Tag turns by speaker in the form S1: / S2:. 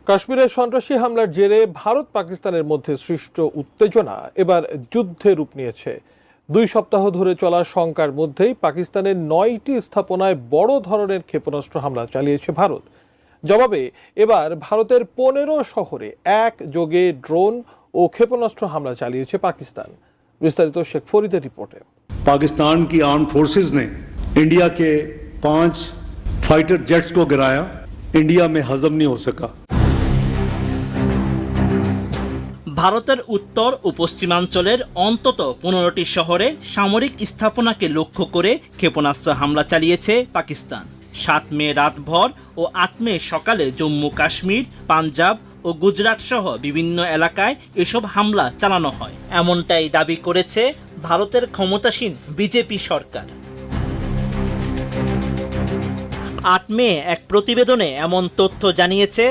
S1: কাশ্মীরের সন্ত্রাসী হামলার জেরে ভারত পাকিস্তানের মধ্যে সৃষ্ট উত্তেজনা এবার যুদ্ধে রূপ নিয়েছে। 2 সপ্তাহ ধরে চলা শঙ্কার মধ্যেই পাকিস্তানের 9টি স্থাপনায় বড় ধরনের ক্ষেপণাস্ত্র হামলা চালিয়েছে ভারত। জবাবে এবার ভারতের 15 শহরে একযোগে ড্রোন ও ক্ষেপণাস্ত্র হামলা চালিয়েছে পাকিস্তান। বিস্তারিত শেখ ফরিদের রিপোর্টে।
S2: पाकिस्तान की आर्म फोर्सेस ने इंडिया के 5 फाइटर जेट्स को गिराया। इंडिया में हजम नहीं हो सका।
S3: ভারতের উত্তর ও পশ্চিমাঞ্চলের অন্তত 15টি শহরে সামরিক স্থাপনাকে লক্ষ্য করে ক্ষেপণাস্ত্র হামলা চালিয়েছে পাকিস্তান। 7 মে রাতভর ও 8 মে সকালে জম্মু কাশ্মীর, পাঞ্জাব ও গুজরাট সহ বিভিন্ন এলাকায় এসব হামলা চালানো হয়, এমনটাই দাবি করেছে ভারতের ক্ষমতাসীন বিজেপি সরকার। 8 মে এক প্রতিবেদনে এমন তথ্য জানিয়েছে